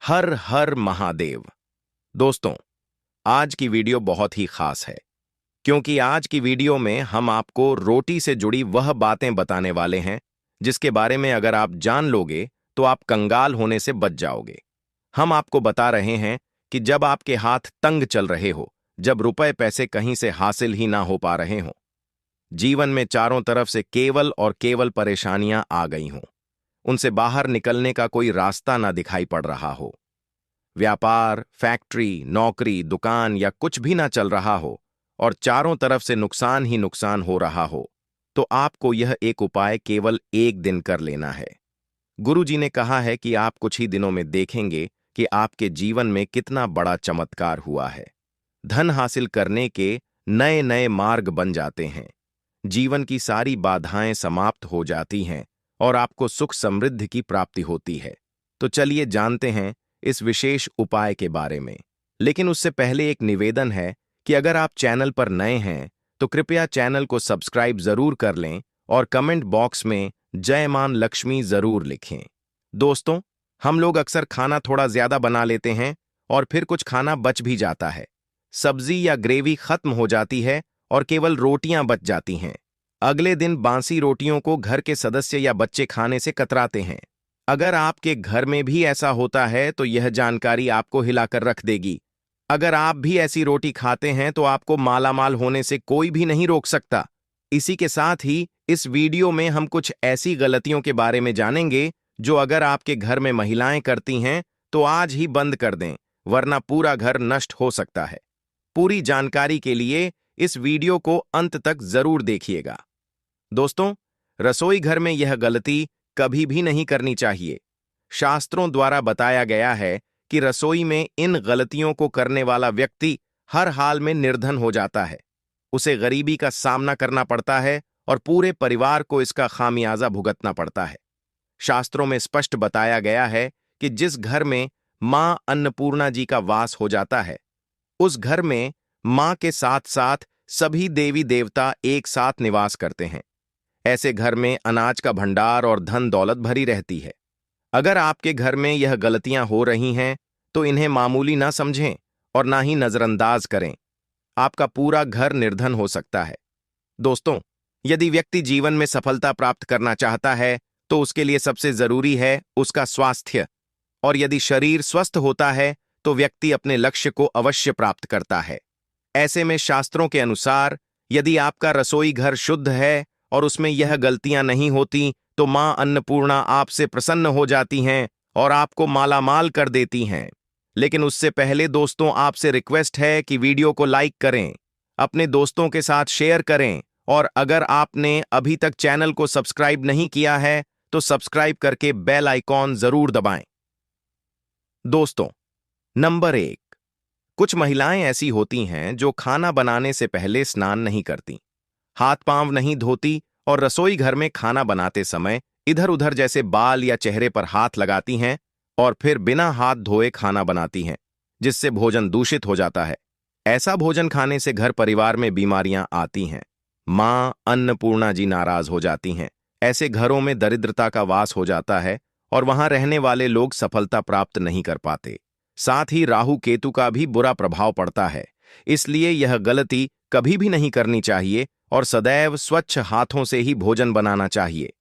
हर हर महादेव। दोस्तों, आज की वीडियो बहुत ही खास है क्योंकि आज की वीडियो में हम आपको रोटी से जुड़ी वह बातें बताने वाले हैं जिसके बारे में अगर आप जान लोगे तो आप कंगाल होने से बच जाओगे। हम आपको बता रहे हैं कि जब आपके हाथ तंग चल रहे हो, जब रुपए पैसे कहीं से हासिल ही ना हो पा रहे हों, जीवन में चारों तरफ से केवल और केवल परेशानियां आ गई हों, उनसे बाहर निकलने का कोई रास्ता ना दिखाई पड़ रहा हो, व्यापार, फैक्ट्री, नौकरी, दुकान या कुछ भी ना चल रहा हो और चारों तरफ से नुकसान ही नुकसान हो रहा हो, तो आपको यह एक उपाय केवल एक दिन कर लेना है। गुरुजी ने कहा है कि आप कुछ ही दिनों में देखेंगे कि आपके जीवन में कितना बड़ा चमत्कार हुआ है। धन हासिल करने के नए नए मार्ग बन जाते हैं, जीवन की सारी बाधाएं समाप्त हो जाती हैं और आपको सुख समृद्धि की प्राप्ति होती है। तो चलिए जानते हैं इस विशेष उपाय के बारे में। लेकिन उससे पहले एक निवेदन है कि अगर आप चैनल पर नए हैं तो कृपया चैनल को सब्सक्राइब जरूर कर लें और कमेंट बॉक्स में जय मां लक्ष्मी जरूर लिखें। दोस्तों, हम लोग अक्सर खाना थोड़ा ज्यादा बना लेते हैं और फिर कुछ खाना बच भी जाता है। सब्जी या ग्रेवी खत्म हो जाती है और केवल रोटियां बच जाती हैं। अगले दिन बासी रोटियों को घर के सदस्य या बच्चे खाने से कतराते हैं। अगर आपके घर में भी ऐसा होता है तो यह जानकारी आपको हिलाकर रख देगी। अगर आप भी ऐसी रोटी खाते हैं तो आपको मालामाल होने से कोई भी नहीं रोक सकता। इसी के साथ ही इस वीडियो में हम कुछ ऐसी गलतियों के बारे में जानेंगे जो अगर आपके घर में महिलाएं करती हैं तो आज ही बंद कर दें, वरना पूरा घर नष्ट हो सकता है। पूरी जानकारी के लिए इस वीडियो को अंत तक जरूर देखिएगा। दोस्तों, रसोई घर में यह गलती कभी भी नहीं करनी चाहिए। शास्त्रों द्वारा बताया गया है कि रसोई में इन गलतियों को करने वाला व्यक्ति हर हाल में निर्धन हो जाता है, उसे गरीबी का सामना करना पड़ता है और पूरे परिवार को इसका खामियाजा भुगतना पड़ता है। शास्त्रों में स्पष्ट बताया गया है कि जिस घर में मां अन्नपूर्णा जी का वास हो जाता है, उस घर में मां के साथ साथ सभी देवी देवता एक साथ निवास करते हैं। ऐसे घर में अनाज का भंडार और धन दौलत भरी रहती है। अगर आपके घर में यह गलतियां हो रही हैं तो इन्हें मामूली ना समझें और ना ही नजरअंदाज करें। आपका पूरा घर निर्धन हो सकता है। दोस्तों, यदि व्यक्ति जीवन में सफलता प्राप्त करना चाहता है तो उसके लिए सबसे जरूरी है उसका स्वास्थ्य, और यदि शरीर स्वस्थ होता है तो व्यक्ति अपने लक्ष्य को अवश्य प्राप्त करता है। ऐसे में शास्त्रों के अनुसार यदि आपका रसोई घर शुद्ध है और उसमें यह गलतियां नहीं होती तो मां अन्नपूर्णा आपसे प्रसन्न हो जाती हैं और आपको मालामाल कर देती हैं। लेकिन उससे पहले दोस्तों, आपसे रिक्वेस्ट है कि वीडियो को लाइक करें, अपने दोस्तों के साथ शेयर करें और अगर आपने अभी तक चैनल को सब्सक्राइब नहीं किया है तो सब्सक्राइब करके बेल आइकॉन जरूर दबाएं। दोस्तों, नंबर 1, कुछ महिलाएं ऐसी होती हैं जो खाना बनाने से पहले स्नान नहीं करती, हाथ पांव नहीं धोती और रसोई घर में खाना बनाते समय इधर उधर जैसे बाल या चेहरे पर हाथ लगाती हैं और फिर बिना हाथ धोए खाना बनाती हैं, जिससे भोजन दूषित हो जाता है। ऐसा भोजन खाने से घर परिवार में बीमारियां आती हैं। मां अन्नपूर्णा जी नाराज हो जाती हैं। ऐसे घरों में दरिद्रता का वास हो जाता है और वहां रहने वाले लोग सफलता प्राप्त नहीं कर पाते। साथ ही राहु केतु का भी बुरा प्रभाव पड़ता है। इसलिए यह गलती कभी भी नहीं करनी चाहिए और सदैव स्वच्छ हाथों से ही भोजन बनाना चाहिए।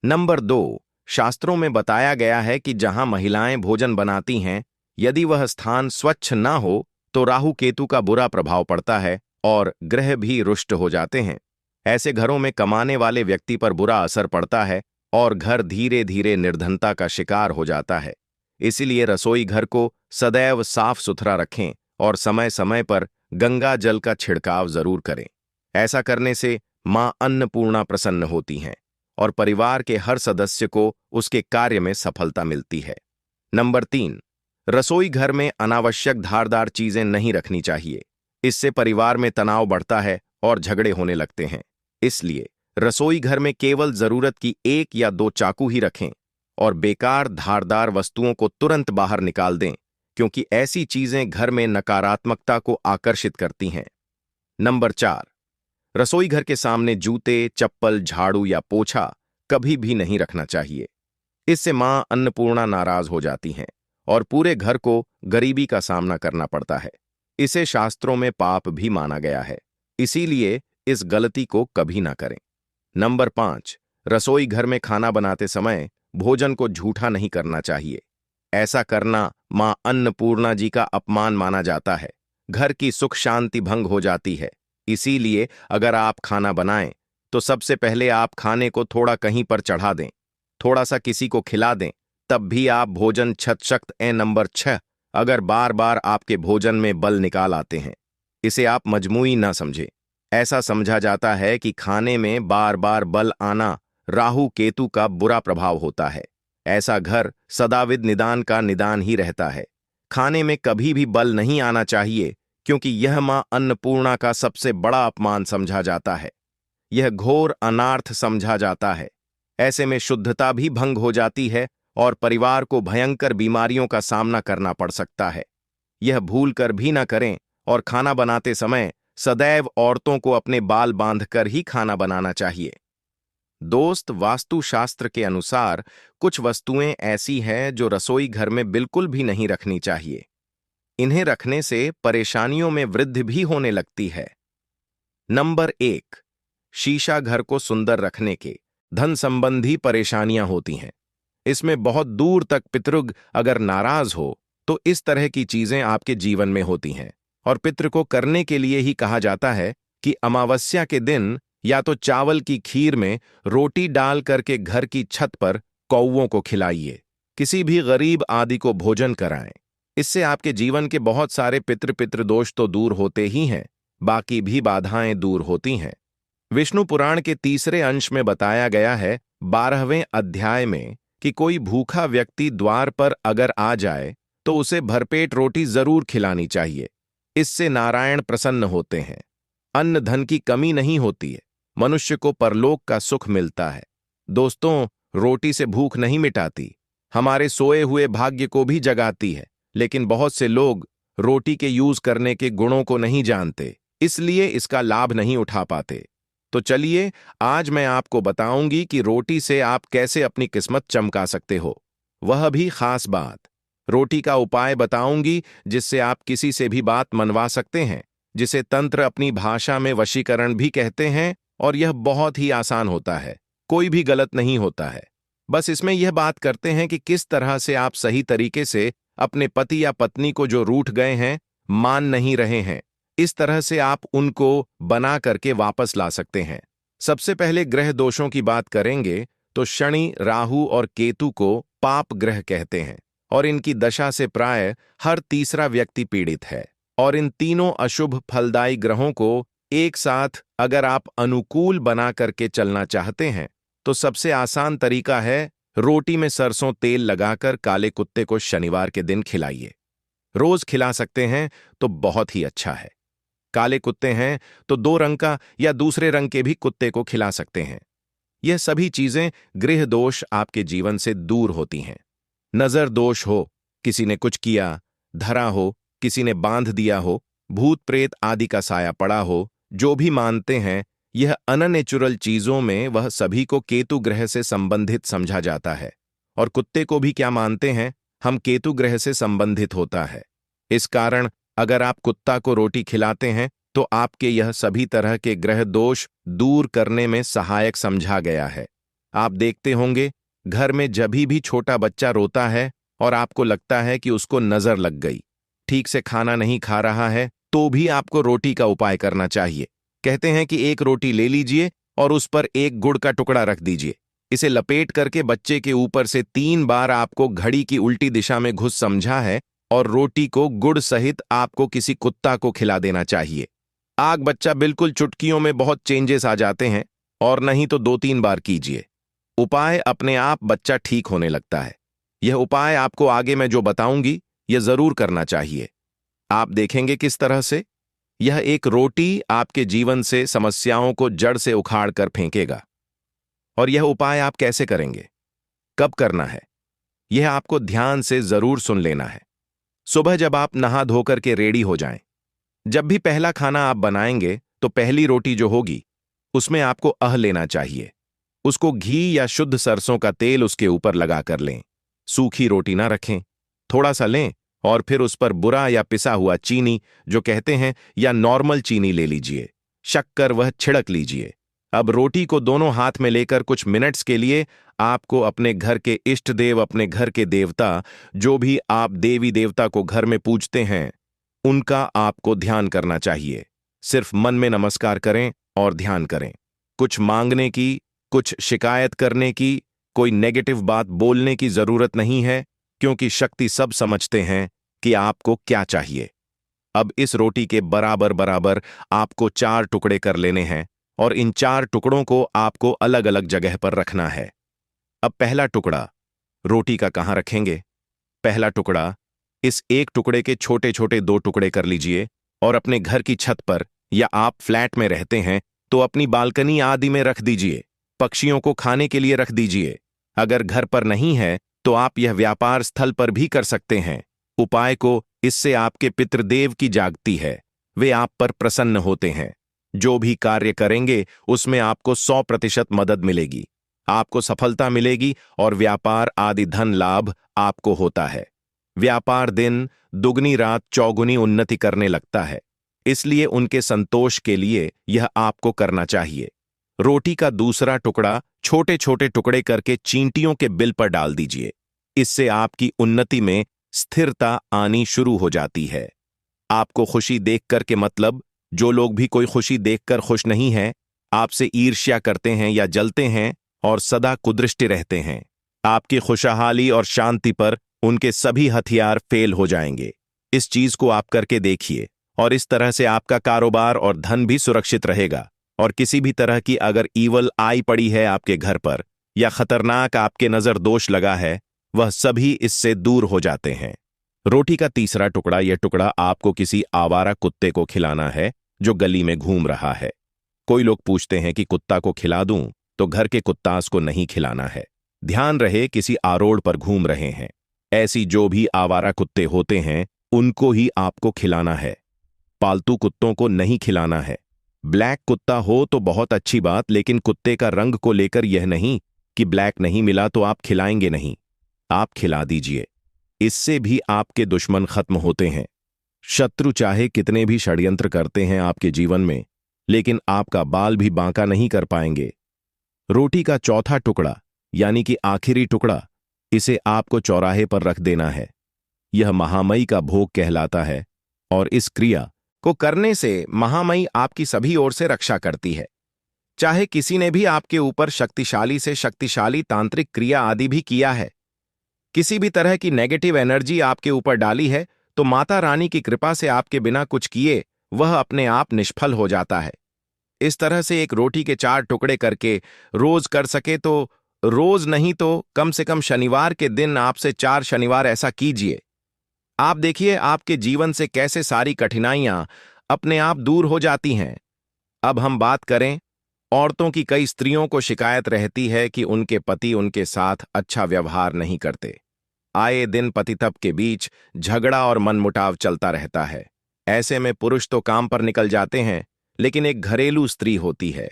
नंबर 2, शास्त्रों में बताया गया है कि जहां महिलाएं भोजन बनाती हैं, यदि वह स्थान स्वच्छ ना हो तो राहु केतु का बुरा प्रभाव पड़ता है और ग्रह भी रुष्ट हो जाते हैं। ऐसे घरों में कमाने वाले व्यक्ति पर बुरा असर पड़ता है और घर धीरे धीरे निर्धनता का शिकार हो जाता है। इसीलिए रसोई घर को सदैव साफ सुथरा रखें और समय समय पर गंगा जल का छिड़काव जरूर करें। ऐसा करने से मां अन्नपूर्णा प्रसन्न होती हैं और परिवार के हर सदस्य को उसके कार्य में सफलता मिलती है। नंबर 3, रसोई घर में अनावश्यक धारदार चीजें नहीं रखनी चाहिए। इससे परिवार में तनाव बढ़ता है और झगड़े होने लगते हैं। इसलिए रसोई घर में केवल जरूरत की 1 या 2 चाकू ही रखें और बेकार धारदार वस्तुओं को तुरंत बाहर निकाल दें, क्योंकि ऐसी चीजें घर में नकारात्मकता को आकर्षित करती हैं। नंबर 4, रसोई घर के सामने जूते, चप्पल, झाड़ू या पोछा कभी भी नहीं रखना चाहिए। इससे मां अन्नपूर्णा नाराज हो जाती हैं और पूरे घर को गरीबी का सामना करना पड़ता है। इसे शास्त्रों में पाप भी माना गया है, इसीलिए इस गलती को कभी ना करें। नंबर 5, रसोई घर में खाना बनाते समय भोजन को झूठा नहीं करना चाहिए। ऐसा करना मां अन्नपूर्णा जी का अपमान माना जाता है। घर की सुख शांति भंग हो जाती है। इसीलिए अगर आप खाना बनाएं तो सबसे पहले आप खाने को थोड़ा कहीं पर चढ़ा दें, थोड़ा सा किसी को खिला दें, तब भी आप भोजन छत। नंबर 6, अगर बार बार आपके भोजन में बल निकाल आते हैं, इसे आप मजमूई ना समझें। ऐसा समझा जाता है कि खाने में बार बार बल आना राहु केतु का बुरा प्रभाव होता है। ऐसा घर सदाविद निदान का निदान ही रहता है। खाने में कभी भी बल नहीं आना चाहिए, क्योंकि यह मां अन्नपूर्णा का सबसे बड़ा अपमान समझा जाता है। यह घोर अनार्थ समझा जाता है। ऐसे में शुद्धता भी भंग हो जाती है और परिवार को भयंकर बीमारियों का सामना करना पड़ सकता है। यह भूल कर भी न करें और खाना बनाते समय सदैव औरतों को अपने बाल बांधकर ही खाना बनाना चाहिए। दोस्त, वास्तुशास्त्र के अनुसार कुछ वस्तुएं ऐसी हैं जो रसोई घर में बिल्कुल भी नहीं रखनी चाहिए। इन्हें रखने से परेशानियों में वृद्धि भी होने लगती है। नंबर 1, शीशा घर को सुंदर रखने के धन संबंधी परेशानियां होती हैं। इसमें बहुत दूर तक पितृग अगर नाराज हो तो इस तरह की चीजें आपके जीवन में होती हैं। और पितृ को करने के लिए ही कहा जाता है कि अमावस्या के दिन या तो चावल की खीर में रोटी डाल करके घर की छत पर कौवों को खिलाइए, किसी भी गरीब आदि को भोजन कराएं। इससे आपके जीवन के बहुत सारे पितृदोष तो दूर होते ही हैं, बाकी भी बाधाएं दूर होती हैं। विष्णु पुराण के 3 अंश में बताया गया है 12वें अध्याय में कि कोई भूखा व्यक्ति द्वार पर अगर आ जाए तो उसे भरपेट रोटी जरूर खिलानी चाहिए। इससे नारायण प्रसन्न होते हैं। अन्न धन की कमी नहीं होती है, मनुष्य को परलोक का सुख मिलता है। दोस्तों, रोटी से भूख नहीं मिटाती, हमारे सोए हुए भाग्य को भी जगाती है। लेकिन बहुत से लोग रोटी के यूज करने के गुणों को नहीं जानते, इसलिए इसका लाभ नहीं उठा पाते। तो चलिए, आज मैं आपको बताऊंगी कि रोटी से आप कैसे अपनी किस्मत चमका सकते हो, वह भी खास बात। रोटी का उपाय बताऊंगी जिससे आप किसी से भी बात मनवा सकते हैं, जिसे तंत्र अपनी भाषा में वशीकरण भी कहते हैं। और यह बहुत ही आसान होता है, कोई भी गलत नहीं होता है। बस इसमें यह बात करते हैं कि किस तरह से आप सही तरीके से अपने पति या पत्नी को जो रूठ गए हैं, मान नहीं रहे हैं, इस तरह से आप उनको बना करके वापस ला सकते हैं। सबसे पहले ग्रह दोषों की बात करेंगे तो शनि, राहु और केतु को पाप ग्रह कहते हैं और इनकी दशा से प्राय हर तीसरा व्यक्ति पीड़ित है। और इन तीनों अशुभ फलदायी ग्रहों को एक साथ अगर आप अनुकूल बना करके चलना चाहते हैं तो सबसे आसान तरीका है रोटी में सरसों तेल लगाकर काले कुत्ते को शनिवार के दिन खिलाइए। रोज खिला सकते हैं तो बहुत ही अच्छा है। काले कुत्ते हैं तो 2 रंग का या दूसरे रंग के भी कुत्ते को खिला सकते हैं। यह सभी चीजें गृह दोष आपके जीवन से दूर होती हैं। नजर दोष हो, किसी ने कुछ किया, धरा हो, किसी ने बांध दिया हो, भूत प्रेत आदि का साया पड़ा हो, जो भी मानते हैं, यह अननेचुरल चीजों में वह सभी को केतु ग्रह से संबंधित समझा जाता है। और कुत्ते को भी क्या मानते हैं, हम केतु ग्रह से संबंधित होता है। इस कारण अगर आप कुत्ता को रोटी खिलाते हैं तो आपके यह सभी तरह के ग्रह दोष दूर करने में सहायक समझा गया है। आप देखते होंगे घर में जब भी छोटा बच्चा रोता है और आपको लगता है कि उसको नजर लग गई, ठीक से खाना नहीं खा रहा है, तो भी आपको रोटी का उपाय करना चाहिए। कहते हैं कि 1 रोटी ले लीजिए और उस पर 1 गुड़ का टुकड़ा रख दीजिए। इसे लपेट करके बच्चे के ऊपर से 3 बार आपको घड़ी की उल्टी दिशा में घुस समझा है और रोटी को गुड़ सहित आपको किसी कुत्ता को खिला देना चाहिए। आग बच्चा बिल्कुल चुटकियों में बहुत चेंजेस आ जाते हैं। और नहीं तो 2-3 बार कीजिए, उपाय अपने आप बच्चा ठीक होने लगता है। यह उपाय आपको आगे मैं जो बताऊंगी यह जरूर करना चाहिए। आप देखेंगे किस तरह से यह एक रोटी आपके जीवन से समस्याओं को जड़ से उखाड़ कर फेंकेगा। और यह उपाय आप कैसे करेंगे, कब करना है, यह आपको ध्यान से जरूर सुन लेना है। सुबह जब आप नहा धोकर के रेडी हो जाएं, जब भी पहला खाना आप बनाएंगे तो पहली रोटी जो होगी उसमें आपको अह लेना चाहिए। उसको घी या शुद्ध सरसों का तेल उसके ऊपर लगा कर लें। सूखी रोटी ना रखें। थोड़ा सा लें और फिर उस पर बुरा या पिसा हुआ चीनी, जो कहते हैं, या नॉर्मल चीनी ले लीजिए। शक्कर वह छिड़क लीजिए। अब रोटी को दोनों हाथ में लेकर कुछ मिनट्स के लिए आपको अपने घर के इष्ट देव, अपने घर के देवता, जो भी आप देवी देवता को घर में पूजते हैं, उनका आपको ध्यान करना चाहिए। सिर्फ मन में नमस्कार करें और ध्यान करें। कुछ मांगने की, कुछ शिकायत करने की, कोई नेगेटिव बात बोलने की जरूरत नहीं है, क्योंकि शक्ति सब समझते हैं कि आपको क्या चाहिए। अब इस रोटी के बराबर बराबर आपको 4 टुकड़े कर लेने हैं और इन 4 टुकड़ों को आपको अलग अलग जगह पर रखना है। अब पहला टुकड़ा रोटी का कहां रखेंगे? पहला टुकड़ा, इस एक टुकड़े के छोटे छोटे 2 टुकड़े कर लीजिए और अपने घर की छत पर, या आप फ्लैट में रहते हैं तो अपनी बालकनी आदि में रख दीजिए। पक्षियों को खाने के लिए रख दीजिए। अगर घर पर नहीं है तो आप यह व्यापार स्थल पर भी कर सकते हैं। उपाय को, इससे आपके पितृदेव की जागती है, वे आप पर प्रसन्न होते हैं। जो भी कार्य करेंगे उसमें आपको 100% मदद मिलेगी, आपको सफलता मिलेगी और व्यापार आदि धन लाभ आपको होता है। व्यापार दिन दुगनी रात चौगुनी उन्नति करने लगता है, इसलिए उनके संतोष के लिए यह आपको करना चाहिए। रोटी का दूसरा टुकड़ा छोटे छोटे टुकड़े करके चींटियों के बिल पर डाल दीजिए। इससे आपकी उन्नति में स्थिरता आनी शुरू हो जाती है। आपको खुशी देखकर के मतलब, जो लोग भी कोई खुशी देखकर खुश नहीं हैं, आपसे ईर्ष्या करते हैं या जलते हैं और सदा कुदृष्टि रहते हैं, आपकी खुशहाली और शांति पर उनके सभी हथियार फेल हो जाएंगे। इस चीज को आप करके देखिए और इस तरह से आपका कारोबार और धन भी सुरक्षित रहेगा। और किसी भी तरह की अगर ईवल आई पड़ी है आपके घर पर या खतरनाक आपके नजर दोष लगा है, वह सभी इससे दूर हो जाते हैं। रोटी का तीसरा टुकड़ा, यह टुकड़ा आपको किसी आवारा कुत्ते को खिलाना है जो गली में घूम रहा है। कोई लोग पूछते हैं कि कुत्ता को खिला दूं, तो घर के कुत्तास को नहीं खिलाना है। ध्यान रहे, किसी आरोड पर घूम रहे हैं, ऐसी जो भी आवारा कुत्ते होते हैं उनको ही आपको खिलाना है। पालतू कुत्तों को नहीं खिलाना है। ब्लैक कुत्ता हो तो बहुत अच्छी बात, लेकिन कुत्ते का रंग को लेकर यह नहीं कि ब्लैक नहीं मिला तो आप खिलाएंगे नहीं, आप खिला दीजिए। इससे भी आपके दुश्मन खत्म होते हैं। शत्रु चाहे कितने भी षड्यंत्र करते हैं आपके जीवन में, लेकिन आपका बाल भी बांका नहीं कर पाएंगे। रोटी का चौथा टुकड़ा, यानी कि आखिरी टुकड़ा, इसे आपको चौराहे पर रख देना है। यह महामई का भोग कहलाता है और इस क्रिया को करने से महामई आपकी सभी ओर से रक्षा करती है। चाहे किसी ने भी आपके ऊपर शक्तिशाली से शक्तिशाली तांत्रिक क्रिया आदि भी किया है, किसी भी तरह की नेगेटिव एनर्जी आपके ऊपर डाली है, तो माता रानी की कृपा से आपके बिना कुछ किए वह अपने आप निष्फल हो जाता है। इस तरह से एक रोटी के 4 टुकड़े करके रोज कर सके तो रोज नहीं तो कम से कम शनिवार के दिन आपसे 4 शनिवार ऐसा कीजिए। आप देखिए आपके जीवन से कैसे सारी कठिनाइयां अपने आप दूर हो जाती हैं। अब हम बात करें, औरतों की कई स्त्रियों को शिकायत रहती है कि उनके पति उनके साथ अच्छा व्यवहार नहीं करते। आए दिन पति तप के बीच झगड़ा और मनमुटाव चलता रहता है। ऐसे में पुरुष तो काम पर निकल जाते हैं, लेकिन एक घरेलू स्त्री होती है,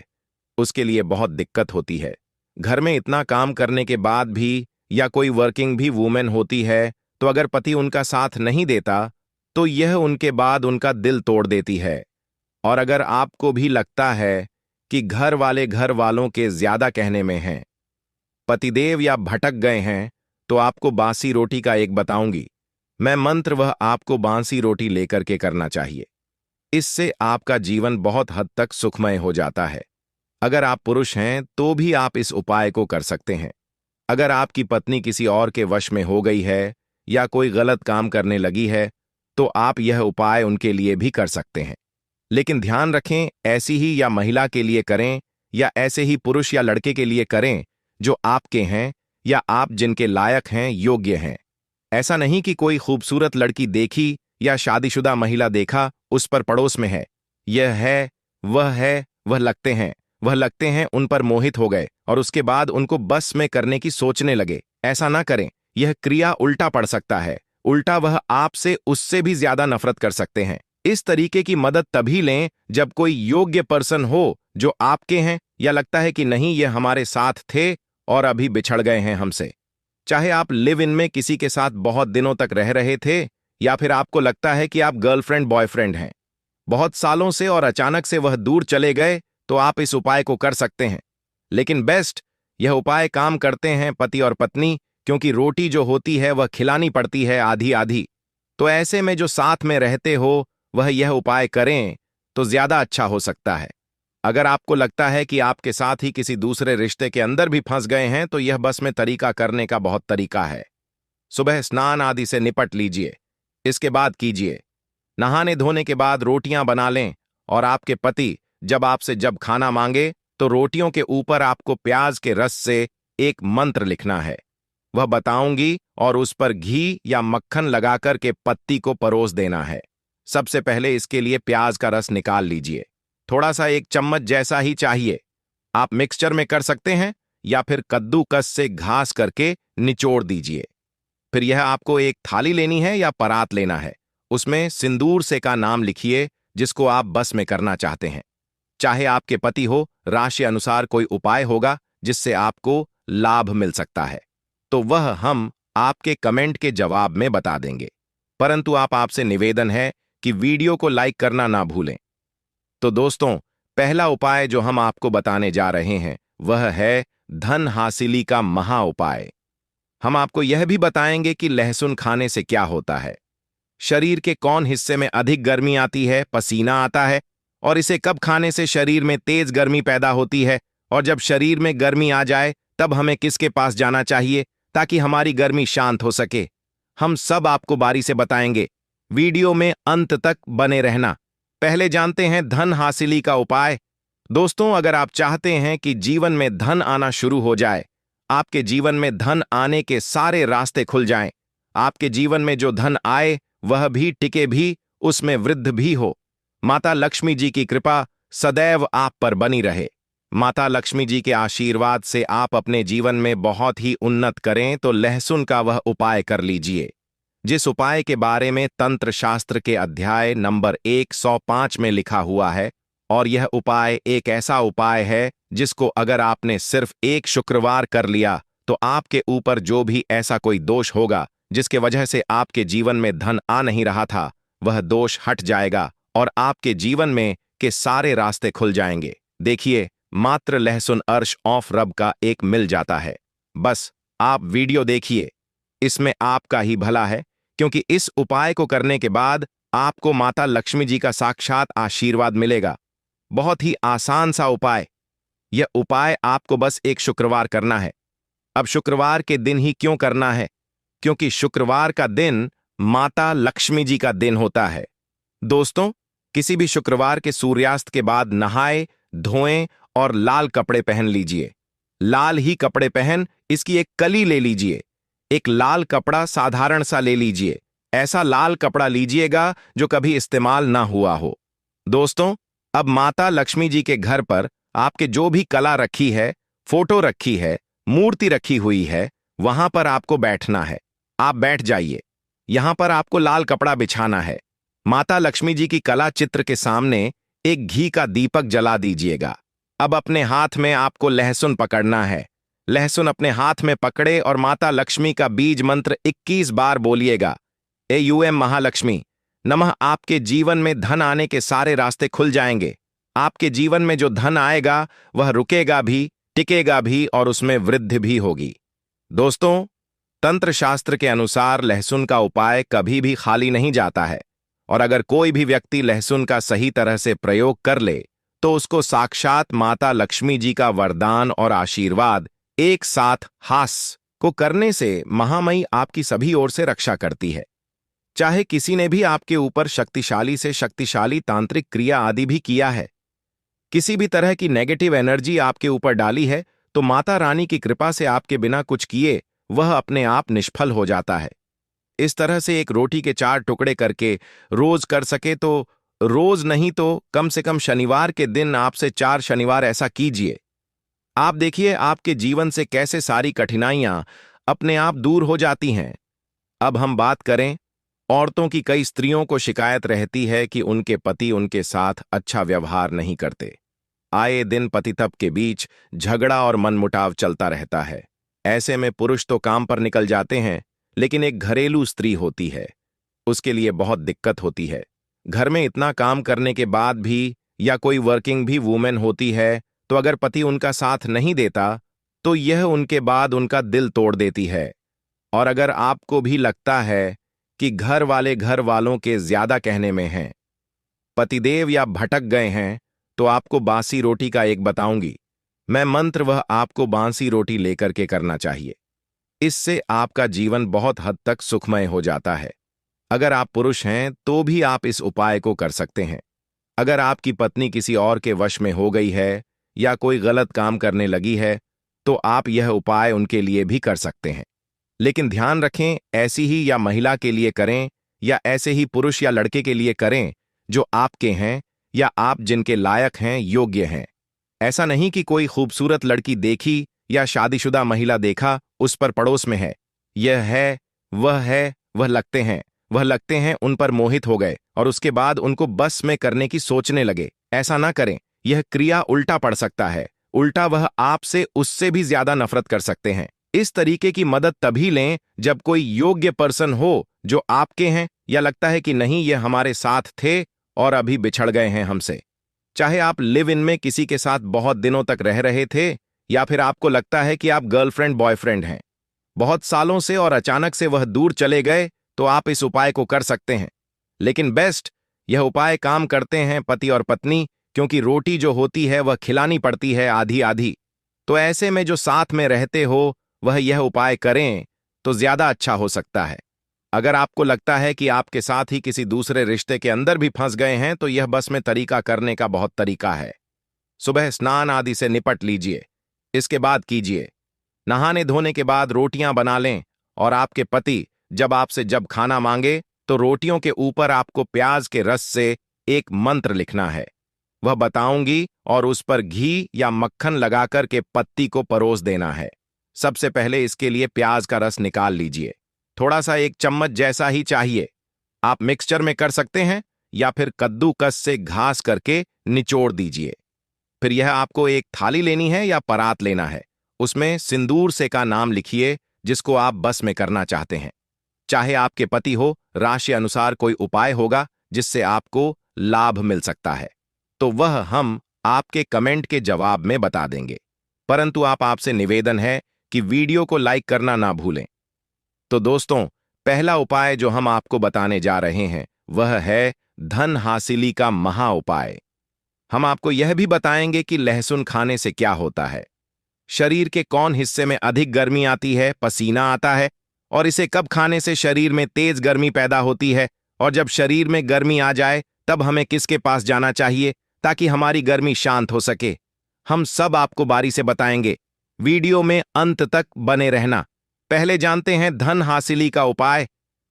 उसके लिए बहुत दिक्कत होती है। घर में इतना काम करने के बाद भी, या कोई वर्किंग भी वूमेन होती है, तो अगर पति उनका साथ नहीं देता तो यह उनके बाद उनका दिल तोड़ देती है। और अगर आपको भी लगता है कि घर वाले घर वालों के ज्यादा कहने में हैं, पतिदेव या भटक गए हैं, तो आपको बासी रोटी का एक बताऊंगी मैं मंत्र, वह आपको बासी रोटी लेकर के करना चाहिए। इससे आपका जीवन बहुत हद तक सुखमय हो जाता है। अगर आप पुरुष हैं तो भी आप इस उपाय को कर सकते हैं। अगर आपकी पत्नी किसी और के वश में हो गई है या कोई गलत काम करने लगी है, तो आप यह उपाय उनके लिए भी कर सकते हैं। लेकिन ध्यान रखें, ऐसी ही या महिला के लिए करें या ऐसे ही पुरुष या लड़के के लिए करें जो आपके हैं या आप जिनके लायक हैं, योग्य हैं। ऐसा नहीं कि कोई खूबसूरत लड़की देखी या शादीशुदा महिला देखा, उस पर पड़ोस में है, यह है, वह लगते हैं, उन पर मोहित हो गए और उसके बाद उनको बस में करने की सोचने लगे। ऐसा ना करें, यह क्रिया उल्टा पड़ सकता है। उल्टा वह आपसे उससे भी ज्यादा नफरत कर सकते हैं। इस तरीके की मदद तभी लें जब कोई योग्य पर्सन हो जो आपके हैं, या लगता है कि नहीं ये हमारे साथ थे और अभी बिछड़ गए हैं हमसे। चाहे आप लिव इन में किसी के साथ बहुत दिनों तक रह रहे थे या फिर आपको लगता है कि आप गर्लफ्रेंड बॉयफ्रेंड हैं बहुत सालों से और अचानक से वह दूर चले गए, तो आप इस उपाय को कर सकते हैं। लेकिन बेस्ट, यह उपाय काम करते हैं पति और पत्नी, क्योंकि रोटी जो होती है वह खिलानी पड़ती है आधी आधी। तो ऐसे में जो साथ में रहते हो वह यह उपाय करें तो ज्यादा अच्छा हो सकता है। अगर आपको लगता है कि आपके साथ ही किसी दूसरे रिश्ते के अंदर भी फंस गए हैं, तो यह बस में तरीका करने का बहुत तरीका है। सुबह स्नान आदि से निपट लीजिए, इसके बाद कीजिए। नहाने धोने के बाद रोटियां बना लें और आपके पति जब खाना मांगे तो रोटियों के ऊपर आपको प्याज के रस से एक मंत्र लिखना है। वह बताऊंगी और उस पर घी या मक्खन लगाकर के पत्ती को परोस देना है। सबसे पहले इसके लिए प्याज का रस निकाल लीजिए, थोड़ा सा 1 चम्मच जैसा ही चाहिए। आप मिक्सचर में कर सकते हैं या फिर कद्दूकस से घास करके निचोड़ दीजिए। फिर यह आपको एक थाली लेनी है या परात लेना है, उसमें सिंदूर से का नाम लिखिए जिसको आप बस में करना चाहते हैं। चाहे आपके पति हो, राशि अनुसार कोई उपाय होगा जिससे आपको लाभ मिल सकता है, तो वह हम आपके कमेंट के जवाब में बता देंगे। परंतु आपसे निवेदन है कि वीडियो को लाइक करना ना भूलें। तो दोस्तों, पहला उपाय जो हम आपको बताने जा रहे हैं वह है धन हासिली का महा उपाय। हम आपको यह भी बताएंगे कि लहसुन खाने से क्या होता है, शरीर के कौन हिस्से में अधिक गर्मी आती है, पसीना आता है, और इसे कब खाने से शरीर में तेज गर्मी पैदा होती है, और जब शरीर में गर्मी आ जाए तब हमें किसके पास जाना चाहिए ताकि हमारी गर्मी शांत हो सके। हम सब आपको बारी से बताएंगे। वीडियो में अंत तक बने रहना। पहले जानते हैं धन हासिली का उपाय। दोस्तों, अगर आप चाहते हैं कि जीवन में धन आना शुरू हो जाए, आपके जीवन में धन आने के सारे रास्ते खुल जाएं, आपके जीवन में जो धन आए वह भी टिके भी, उसमें वृद्धि भी हो, माता लक्ष्मी जी की कृपा सदैव आप पर बनी रहे, माता लक्ष्मी जी के आशीर्वाद से आप अपने जीवन में बहुत ही उन्नत करें, तो लहसुन का वह उपाय कर लीजिए जिस उपाय के बारे में तंत्र शास्त्र के अध्याय नंबर 105 में लिखा हुआ है। और यह उपाय एक ऐसा उपाय है जिसको अगर आपने सिर्फ एक शुक्रवार कर लिया तो आपके ऊपर जो भी ऐसा कोई दोष होगा जिसके वजह से आपके जीवन में धन आ नहीं रहा था, वह दोष हट जाएगा और आपके जीवन में के सारे रास्ते खुल जाएंगे। देखिए, मात्र लहसुन अर्श ऑफ रब का एक मिल जाता है। बस आप वीडियो देखिए, इसमें आपका ही भला है, क्योंकि इस उपाय को करने के बाद आपको माता लक्ष्मी जी का साक्षात आशीर्वाद मिलेगा। बहुत ही आसान सा उपाय। यह उपाय आपको बस एक शुक्रवार करना है। अब शुक्रवार के दिन ही क्यों करना है? क्योंकि शुक्रवार का दिन माता लक्ष्मी जी का दिन होता है। दोस्तों, किसी भी शुक्रवार के सूर्यास्त के बाद नहाए धोएं और लाल कपड़े पहन लीजिए। लाल ही कपड़े पहन इसकी एक कली ले लीजिए। एक लाल कपड़ा साधारण सा ले लीजिए। ऐसा लाल कपड़ा लीजिएगा जो कभी इस्तेमाल ना हुआ हो। दोस्तों, अब माता लक्ष्मी जी के घर पर आपके जो भी कला रखी है, फोटो रखी है, मूर्ति रखी हुई है, वहां पर आपको बैठना है। आप बैठ जाइए। यहां पर आपको लाल कपड़ा बिछाना है। माता लक्ष्मी जी की कला चित्र के सामने एक घी का दीपक जला दीजिएगा। अब अपने हाथ में आपको लहसुन पकड़ना है। लहसुन अपने हाथ में पकड़े और माता लक्ष्मी का बीज मंत्र 21 बार बोलिएगा। एयूएम महालक्ष्मी नमः। आपके जीवन में धन आने के सारे रास्ते खुल जाएंगे। आपके जीवन में जो धन आएगा वह रुकेगा भी, टिकेगा भी और उसमें वृद्धि भी होगी। दोस्तों, तंत्र शास्त्र के अनुसार लहसुन का उपाय कभी भी खाली नहीं जाता है, और अगर कोई भी व्यक्ति लहसुन का सही तरह से प्रयोग कर ले तो उसको साक्षात माता लक्ष्मी जी का वरदान और आशीर्वाद एक साथ हास को करने से महामयी आपकी सभी ओर से रक्षा करती है। चाहे किसी ने भी आपके ऊपर शक्तिशाली से शक्तिशाली तांत्रिक क्रिया आदि भी किया है, किसी भी तरह की नेगेटिव एनर्जी आपके ऊपर डाली है, तो माता रानी की कृपा से आपके बिना कुछ किए वह अपने आप निष्फल हो जाता है। इस तरह से एक रोटी के 4 टुकड़े करके रोज कर सके तो रोज नहीं तो कम से कम शनिवार के दिन आपसे 4 शनिवार ऐसा कीजिए। आप देखिए आपके जीवन से कैसे सारी कठिनाइयां अपने आप दूर हो जाती हैं। अब हम बात करें, औरतों की कई स्त्रियों को शिकायत रहती है कि उनके पति उनके साथ अच्छा व्यवहार नहीं करते। आए दिन पति तप के बीच झगड़ा और मनमुटाव चलता रहता है। ऐसे में पुरुष तो काम पर निकल जाते हैं, लेकिन एक घरेलू स्त्री होती है, उसके लिए बहुत दिक्कत होती है। घर में इतना काम करने के बाद भी, या कोई वर्किंग भी वूमेन होती है, तो अगर पति उनका साथ नहीं देता तो यह उनके बाद उनका दिल तोड़ देती है। और अगर आपको भी लगता है कि घर वालों के ज्यादा कहने में हैं, पतिदेव या भटक गए हैं, तो आपको बासी रोटी का एक बताऊंगी मैं मंत्र, वह आपको बासी रोटी लेकर के करना चाहिए। इससे आपका जीवन बहुत हद तक सुखमय हो जाता है। अगर आप पुरुष हैं तो भी आप इस उपाय को कर सकते हैं। अगर आपकी पत्नी किसी और के वश में हो गई है या कोई गलत काम करने लगी है, तो आप यह उपाय उनके लिए भी कर सकते हैं। लेकिन ध्यान रखें, ऐसी ही या महिला के लिए करें या ऐसे ही पुरुष या लड़के के लिए करें जो आपके हैं या आप जिनके लायक हैं, योग्य हैं। ऐसा नहीं कि कोई खूबसूरत लड़की देखी या शादीशुदा महिला देखा, उस पर पड़ोस में है, यह है, वह लगते हैं, उन पर मोहित हो गए और उसके बाद उनको बस में करने की सोचने लगे। ऐसा ना करें, यह क्रिया उल्टा पड़ सकता है। उल्टा वह आपसे उससे भी ज्यादा नफरत कर सकते हैं। इस तरीके की मदद तभी लें जब कोई योग्य पर्सन हो जो आपके हैं, या लगता है कि नहीं, ये हमारे साथ थे और अभी बिछड़ गए हैं हमसे। चाहे आप लिव इन में किसी के साथ बहुत दिनों तक रह रहे थे, या फिर आपको लगता है कि आप गर्लफ्रेंड बॉयफ्रेंड हैं बहुत सालों से और अचानक से वह दूर चले गए, तो आप इस उपाय को कर सकते हैं। लेकिन बेस्ट, यह उपाय काम करते हैं पति और पत्नी, क्योंकि रोटी जो होती है वह खिलानी पड़ती है आधी आधी। तो ऐसे में जो साथ में रहते हो वह यह उपाय करें तो ज्यादा अच्छा हो सकता है। अगर आपको लगता है कि आपके साथ ही किसी दूसरे रिश्ते के अंदर भी फंस गए हैं, तो यह बस में तरीका करने का बहुत तरीका है। सुबह स्नान आदि से निपट लीजिए, इसके बाद कीजिए। नहाने धोने के बाद रोटियां बना लें, और आपके पति जब खाना मांगे तो रोटियों के ऊपर आपको प्याज के रस से एक मंत्र लिखना है, वह बताऊंगी, और उस पर घी या मक्खन लगाकर के पत्ती को परोस देना है। सबसे पहले इसके लिए प्याज का रस निकाल लीजिए, थोड़ा सा 1 चम्मच जैसा ही चाहिए। आप मिक्सचर में कर सकते हैं या फिर कद्दूकस से घास करके निचोड़ दीजिए। फिर यह आपको एक थाली लेनी है या परात लेना है, उसमें सिंदूर से का नाम लिखिए जिसको आप बस में करना चाहते हैं। चाहे आपके पति हो, राशि अनुसार कोई उपाय होगा जिससे आपको लाभ मिल सकता है, तो वह हम आपके कमेंट के जवाब में बता देंगे। परंतु आपसे निवेदन है कि वीडियो को लाइक करना ना भूलें। तो दोस्तों, पहला उपाय जो हम आपको बताने जा रहे हैं वह है धन हासिली का महा उपाय। हम आपको यह भी बताएंगे कि लहसुन खाने से क्या होता है, शरीर के कौन हिस्से में अधिक गर्मी आती है, पसीना आता है, और इसे कब खाने से शरीर में तेज गर्मी पैदा होती है, और जब शरीर में गर्मी आ जाए तब हमें किसके पास जाना चाहिए ताकि हमारी गर्मी शांत हो सके। हम सब आपको बारी से बताएंगे, वीडियो में अंत तक बने रहना। पहले जानते हैं धन हासिली का उपाय।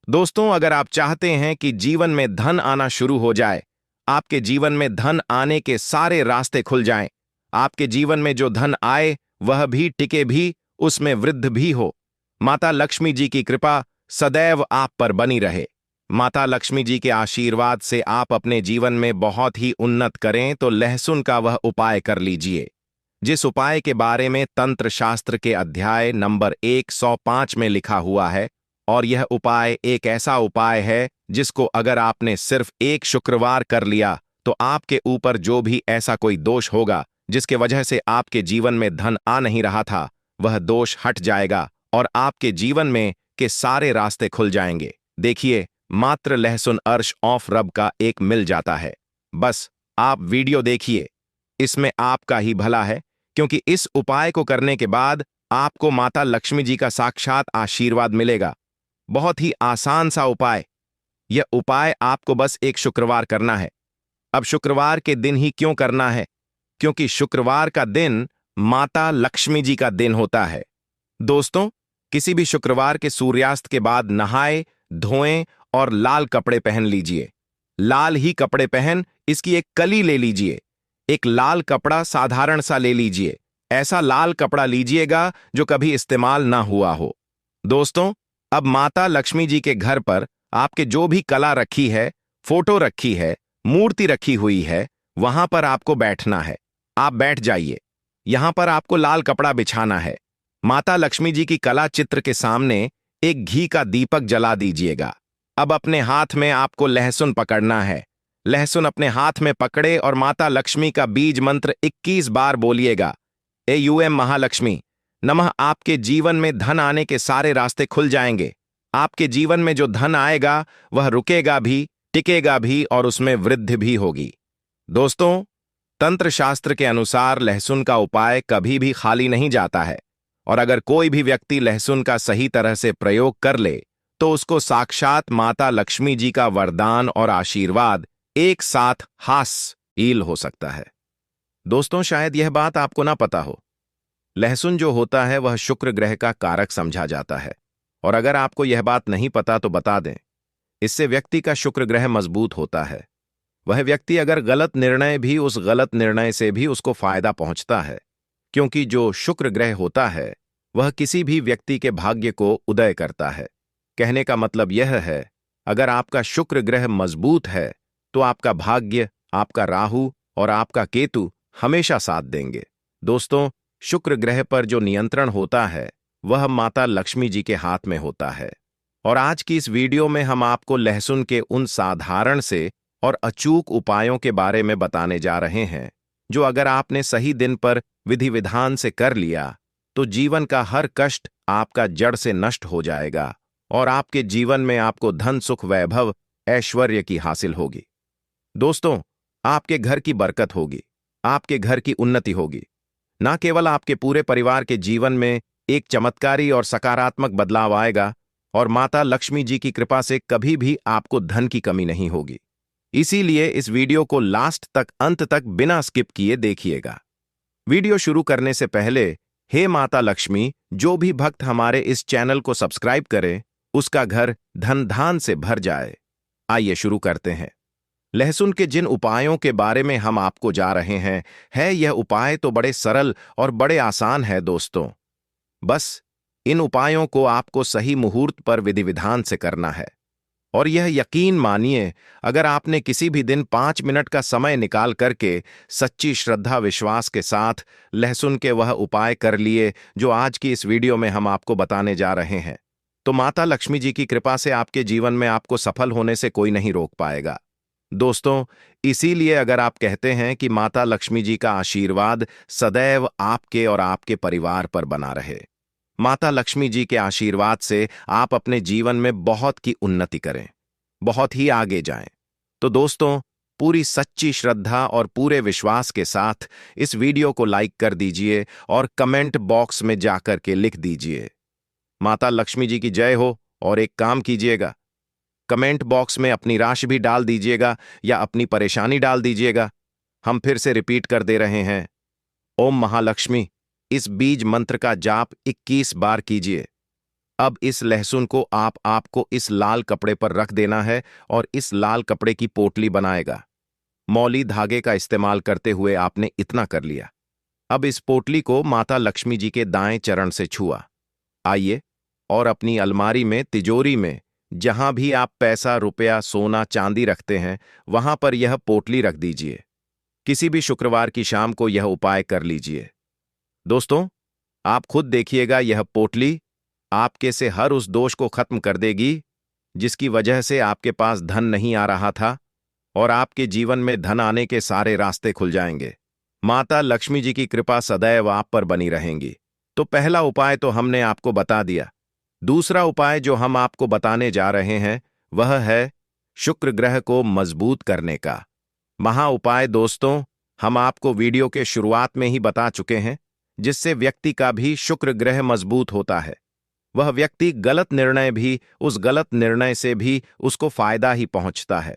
दोस्तों, अगर आप चाहते हैं कि जीवन में धन आना शुरू हो जाए, आपके जीवन में धन आने के सारे रास्ते खुल जाएं, आपके जीवन में जो धन आए वह भी टिके भी, उसमें वृद्धि भी हो, माता लक्ष्मी जी की कृपा सदैव आप पर बनी रहे, माता लक्ष्मी जी के आशीर्वाद से आप अपने जीवन में बहुत ही उन्नत करें, तो लहसुन का वह उपाय कर लीजिए जिस उपाय के बारे में तंत्र शास्त्र के अध्याय नंबर 105 में लिखा हुआ है। और यह उपाय एक ऐसा उपाय है जिसको अगर आपने सिर्फ 1 शुक्रवार कर लिया, तो आपके ऊपर जो भी ऐसा कोई दोष होगा जिसके वजह से आपके जीवन में धन आ नहीं रहा था, वह दोष हट जाएगा और आपके जीवन में के सारे रास्ते खुल जाएंगे। देखिए, मात्र लहसुन अर्श ऑफ रब का एक मिल जाता है। बस आप वीडियो देखिए, इसमें आपका ही भला है, क्योंकि इस उपाय को करने के बाद आपको माता लक्ष्मी जी का साक्षात आशीर्वाद मिलेगा। बहुत ही आसान सा उपाय। यह उपाय आपको बस 1 शुक्रवार करना है। अब शुक्रवार के दिन ही क्यों करना है? क्योंकि शुक्रवार का दिन माता लक्ष्मी जी का दिन होता है। दोस्तों, किसी भी शुक्रवार के सूर्यास्त के बाद नहाए धोएं और लाल कपड़े पहन लीजिए। लाल ही कपड़े पहन इसकी एक कली ले लीजिए। एक लाल कपड़ा साधारण सा ले लीजिए। ऐसा लाल कपड़ा लीजिएगा जो कभी इस्तेमाल ना हुआ हो। दोस्तों, अब माता लक्ष्मी जी के घर पर आपके जो भी कला रखी है, फोटो रखी है, मूर्ति रखी हुई है, वहां पर आपको बैठना है। आप बैठ जाइए। यहां पर आपको लाल कपड़ा बिछाना है। माता लक्ष्मी जी की कला चित्र के सामने एक घी का दीपक जला दीजिएगा। अब अपने हाथ में आपको लहसुन पकड़ना है। लहसुन अपने हाथ में पकड़े और माता लक्ष्मी का बीज मंत्र 21 बार बोलिएगा। एयूएम महालक्ष्मी नमः। आपके जीवन में धन आने के सारे रास्ते खुल जाएंगे। आपके जीवन में जो धन आएगा वह रुकेगा भी, टिकेगा भी और उसमें वृद्धि भी होगी। दोस्तों, तंत्र शास्त्र के अनुसार लहसुन का उपाय कभी भी खाली नहीं जाता है और अगर कोई भी व्यक्ति लहसुन का सही तरह से प्रयोग कर ले तो उसको साक्षात माता लक्ष्मी जी का वरदान और आशीर्वाद एक साथ हासिल हो सकता है। दोस्तों, शायद यह बात आपको ना पता हो, लहसुन जो होता है वह शुक्र ग्रह का कारक समझा जाता है और अगर आपको यह बात नहीं पता तो बता दें, इससे व्यक्ति का शुक्र ग्रह मजबूत होता है। वह व्यक्ति अगर गलत निर्णय भी उस गलत निर्णय से भी उसको फायदा पहुंचता है, क्योंकि जो शुक्र ग्रह होता है वह किसी भी व्यक्ति के भाग्य को उदय करता है। कहने का मतलब यह है, अगर आपका शुक्र ग्रह मजबूत है तो आपका भाग्य, आपका राहु और आपका केतु हमेशा साथ देंगे। दोस्तों, शुक्र ग्रह पर जो नियंत्रण होता है वह माता लक्ष्मी जी के हाथ में होता है और आज की इस वीडियो में हम आपको लहसुन के उन साधारण से और अचूक उपायों के बारे में बताने जा रहे हैं जो अगर आपने सही दिन पर विधि विधान से कर लिया तो जीवन का हर कष्ट आपका जड़ से नष्ट हो जाएगा और आपके जीवन में आपको धन, सुख, वैभव, ऐश्वर्य की हासिल होगी। दोस्तों, आपके घर की बरकत होगी, आपके घर की उन्नति होगी। न केवल आपके पूरे परिवार के जीवन में एक चमत्कारी और सकारात्मक बदलाव आएगा और माता लक्ष्मी जी की कृपा से कभी भी आपको धन की कमी नहीं होगी। इसीलिए इस वीडियो को लास्ट तक, अंत तक बिना स्किप किए देखिएगा। वीडियो शुरू करने से पहले, हे माता लक्ष्मी, जो भी भक्त हमारे इस चैनल को सब्सक्राइब करे उसका घर धन धान से भर जाए। आइए शुरू करते हैं। लहसुन के जिन उपायों के बारे में हम आपको जा रहे हैं, यह उपाय तो बड़े सरल और बड़े आसान है दोस्तों। बस इन उपायों को आपको सही मुहूर्त पर विधि विधान से करना है और यह यकीन मानिए, अगर आपने किसी भी दिन 5 मिनट का समय निकाल करके सच्ची श्रद्धा विश्वास के साथ लहसुन के वह उपाय कर लिए जो आज की इस वीडियो में हम आपको बताने जा रहे हैं, तो माता लक्ष्मी जी की कृपा से आपके जीवन में आपको सफल होने से कोई नहीं रोक पाएगा। दोस्तों, इसीलिए अगर आप कहते हैं कि माता लक्ष्मी जी का आशीर्वाद सदैव आपके और आपके परिवार पर बना रहे, माता लक्ष्मी जी के आशीर्वाद से आप अपने जीवन में बहुत की उन्नति करें, बहुत ही आगे जाएं, तो दोस्तों, पूरी सच्ची श्रद्धा और पूरे विश्वास के साथ इस वीडियो को लाइक कर दीजिए और कमेंट बॉक्स में जाकर के लिख दीजिए, माता लक्ष्मी जी की जय हो। और एक काम कीजिएगा, कमेंट बॉक्स में अपनी राशि भी डाल दीजिएगा या अपनी परेशानी डाल दीजिएगा। हम फिर से रिपीट कर दे रहे हैं, ओम महालक्ष्मी। इस बीज मंत्र का जाप 21 बार कीजिए। अब इस लहसुन को आपको इस लाल कपड़े पर रख देना है और इस लाल कपड़े की पोटली बनाएगा। मौली धागे का इस्तेमाल करते हुए आपने इतना कर लिया। अब इस पोटली को माता लक्ष्मी जी के दाएं चरण से छुआ। आइए और अपनी अलमारी में, तिजोरी में, जहां भी आप पैसा, रुपया, सोना, चांदी रखते हैं वहां पर यह पोटली रख दीजिए। किसी भी शुक्रवार की शाम को यह उपाय कर लीजिए। दोस्तों, आप खुद देखिएगा, यह पोटली आपके से हर उस दोष को खत्म कर देगी जिसकी वजह से आपके पास धन नहीं आ रहा था और आपके जीवन में धन आने के सारे रास्ते खुल जाएंगे। माता लक्ष्मी जी की कृपा सदैव आप पर बनी रहेंगी। तो पहला उपाय तो हमने आपको बता दिया। दूसरा उपाय जो हम आपको बताने जा रहे हैं वह है शुक्र ग्रह को मजबूत करने का महा उपाय। दोस्तों, हम आपको वीडियो के शुरुआत में ही बता चुके हैं, जिससे व्यक्ति का भी शुक्र ग्रह मजबूत होता है। वह व्यक्ति गलत निर्णय भी, उस गलत निर्णय से भी उसको फायदा ही पहुंचता है।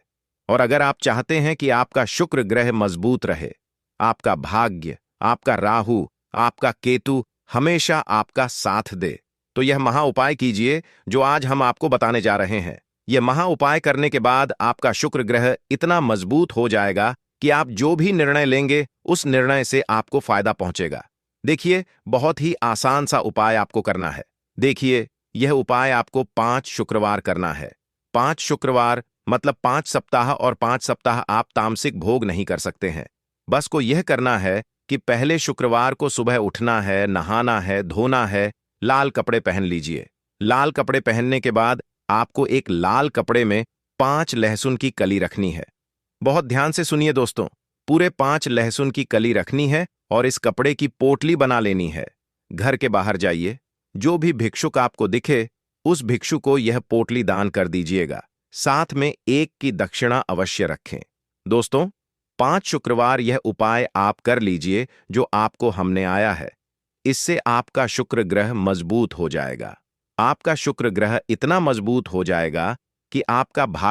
और अगर आप चाहते हैं कि आपका शुक्र ग्रह मजबूत रहे, आपका भाग्य, आपका राहु, आपका केतु हमेशा आपका साथ दे, तो यह महा उपाय कीजिए जो आज हम आपको बताने जा रहे हैं। यह महा उपाय करने के बाद आपका शुक्र ग्रह इतना मजबूत हो जाएगा कि आप जो भी निर्णय लेंगे उस निर्णय से आपको फायदा पहुंचेगा। देखिए, बहुत ही आसान सा उपाय आपको करना है। देखिए, यह उपाय आपको 5 शुक्रवार करना है। 5 शुक्रवार मतलब 5 सप्ताह, और 5 सप्ताह आप तामसिक भोग नहीं कर सकते हैं। बस को यह करना है कि पहले शुक्रवार को सुबह उठना है, नहाना है, धोना है, लाल कपड़े पहन लीजिए। लाल कपड़े पहनने के बाद आपको एक लाल कपड़े में 5 लहसुन की कली रखनी है। बहुत ध्यान से सुनिए दोस्तों, पूरे 5 लहसुन की कली रखनी है और इस कपड़े की पोटली बना लेनी है। घर के बाहर जाइए, जो भी भिक्षुक आपको दिखे उस भिक्षु को यह पोटली दान कर दीजिएगा। साथ में 1 की दक्षिणा अवश्य रखें। दोस्तों, 5 शुक्रवार यह उपाय आप कर लीजिए जो आपको हमने आया है। इससे आपका शुक्र ग्रह मजबूत हो जाएगा। आपका शुक्र ग्रह इतना मजबूत हो जाएगा कि आपका